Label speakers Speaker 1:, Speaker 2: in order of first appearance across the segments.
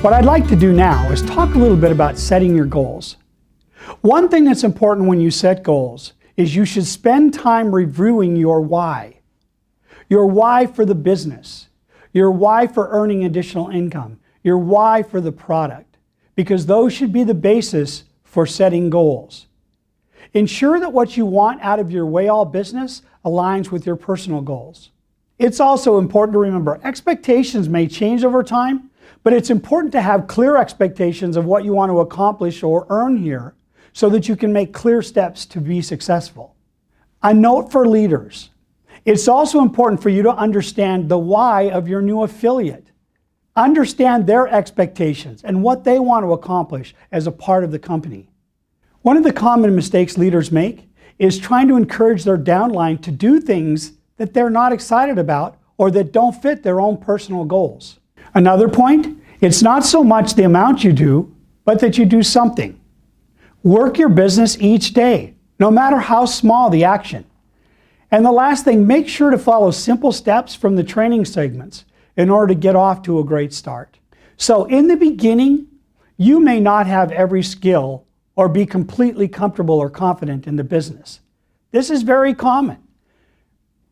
Speaker 1: What I'd like to do now is talk a little bit about setting your goals. One thing that's important when you set goals is you should spend time reviewing your why. Your why for the business, your why for earning additional income, your why for the product, because those should be the basis for setting goals. Ensure that what you want out of your Wayal business aligns with your personal goals. It's also important to remember expectations may change over time, but it's important to have clear expectations of what you want to accomplish or earn here so that you can make clear steps to be successful. A note for leaders. It's also important for you to understand the why of your new affiliate. Understand their expectations and what they want to accomplish as a part of the company. One of the common mistakes leaders make is trying to encourage their downline to do things that they're not excited about or that don't fit their own personal goals. Another point, it's not so much the amount you do, but that you do something. Work your business each day, no matter how small the action. And the last thing, make sure to follow simple steps from the training segments in order to get off to a great start. So in the beginning, you may not have every skill or be completely comfortable or confident in the business. This is very common.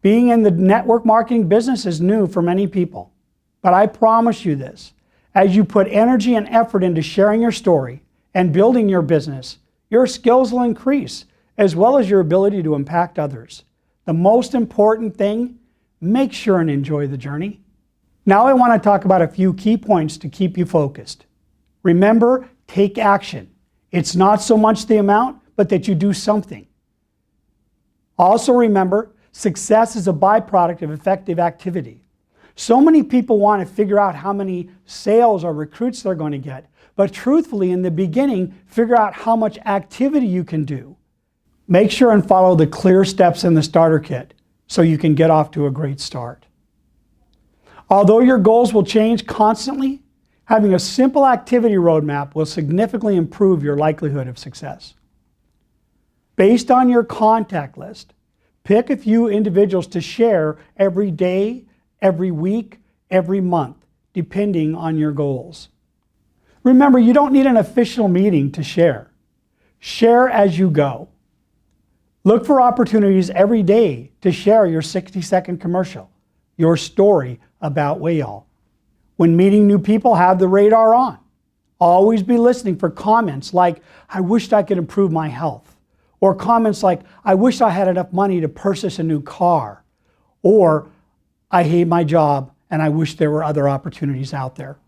Speaker 1: Being in the network marketing business is new for many people. But I promise you this, as you put energy and effort into sharing your story and building your business, your skills will increase, as well as your ability to impact others. The most important thing, make sure and enjoy the journey. Now I want to talk about a few key points to keep you focused. Remember, take action. It's not so much the amount, but that you do something. Also remember, success is a byproduct of effective activity. So many people want to figure out how many sales or recruits they're going to get, but truthfully, in the beginning, figure out how much activity you can do. Make sure and follow the clear steps in the starter kit so you can get off to a great start. Although your goals will change constantly, having a simple activity roadmap will significantly improve your likelihood of success. Based on your contact list, pick a few individuals to share every day, every week, every month, depending on your goals. Remember, you don't need an official meeting to share. Share as you go. Look for opportunities every day to share your 60-second commercial, your story about Wayal. When meeting new people, have the radar on. Always be listening for comments like, I wished I could improve my health. Or comments like, I wish I had enough money to purchase a new car. Or, I hate my job and I wish there were other opportunities out there.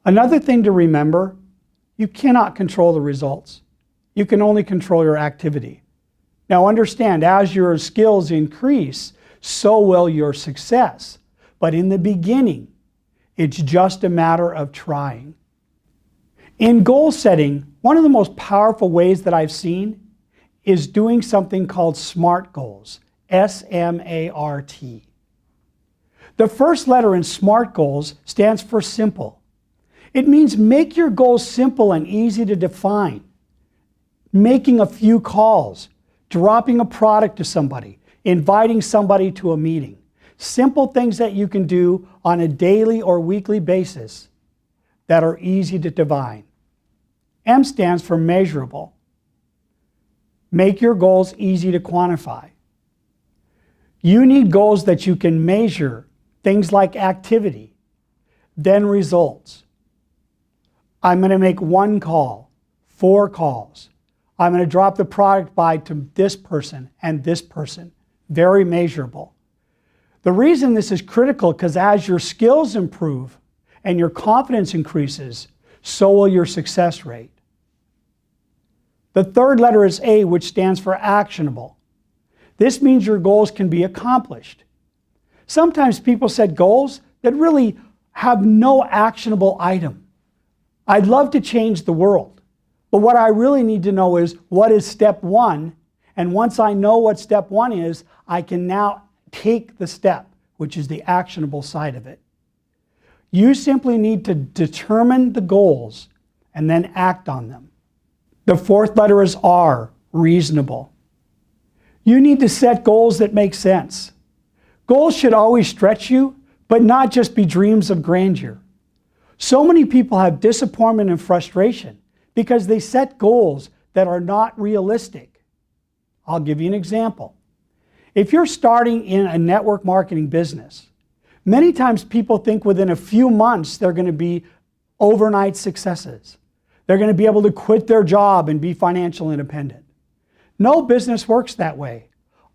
Speaker 1: Another thing to remember, you cannot control the results. You can only control your activity. Now understand, as your skills increase, so will your success. But in the beginning, it's just a matter of trying. In goal setting, one of the most powerful ways that I've seen is doing something called SMART goals, S-M-A-R-T. The first letter in SMART goals stands for simple. It means make your goals simple and easy to define. Making a few calls, dropping a product to somebody, inviting somebody to a meeting. Simple things that you can do on a daily or weekly basis that are easy to define. M stands for measurable. Make your goals easy to quantify. You need goals that you can measure, things like activity, then results. I'm going to make 1 call, 4 calls. I'm going to drop the product by to this person and this person. Very measurable. The reason this is critical because as your skills improve and your confidence increases, so will your success rate. The third letter is A, which stands for actionable. This means your goals can be accomplished. Sometimes people set goals that really have no actionable item. I'd love to change the world, but what I really need to know is what is step 1, and once I know what step 1 is, I can now take the step, which is the actionable side of it. You simply need to determine the goals and then act on them. The fourth letter is R, reasonable. You need to set goals that make sense. Goals should always stretch you, but not just be dreams of grandeur. So many people have disappointment and frustration because they set goals that are not realistic. I'll give you an example. If you're starting in a network marketing business, many times people think within a few months they're going to be overnight successes. They're going to be able to quit their job and be financially independent. No business works that way.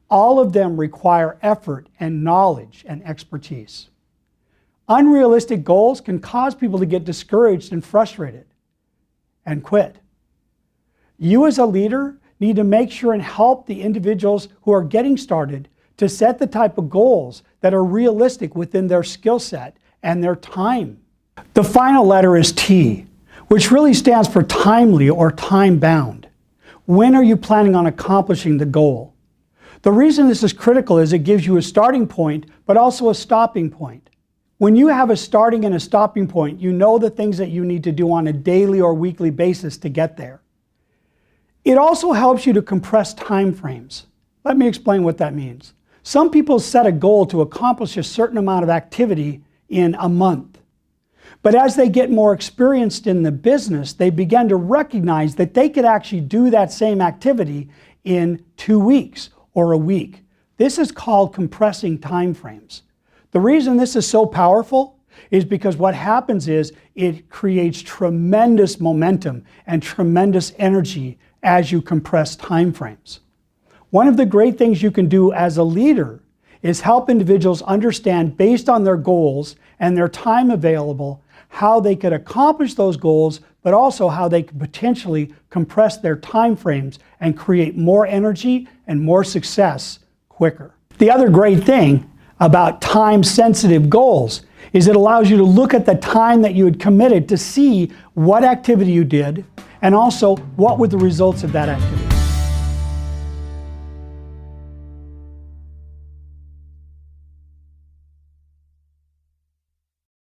Speaker 1: All of them require effort and knowledge and expertise. Unrealistic goals can cause people to get discouraged and frustrated and quit. You as a leader need to make sure and help the individuals who are getting started to set the type of goals that are realistic within their skill set and their time. The final letter is T, which really stands for timely or time-bound. When are you planning on accomplishing the goal? The reason this is critical is it gives you a starting point, but also a stopping point. When you have a starting and a stopping point, you know the things that you need to do on a daily or weekly basis to get there. It also helps you to compress time frames. Let me explain what that means. Some people set a goal to accomplish a certain amount of activity in a month. But as they get more experienced in the business, they begin to recognize that they could actually do that same activity in 2 weeks or a week. This is called compressing time frames. The reason this is so powerful is because what happens is it creates tremendous momentum and tremendous energy as you compress time frames. One of the great things you can do as a leader is help individuals understand, based on their goals and their time available, how they could accomplish those goals, but also how they could potentially compress their time frames and create more energy and more success quicker. The other great thing about time-sensitive goals is it allows you to look at the time that you had committed to see what activity you did and also what were the results of that activity.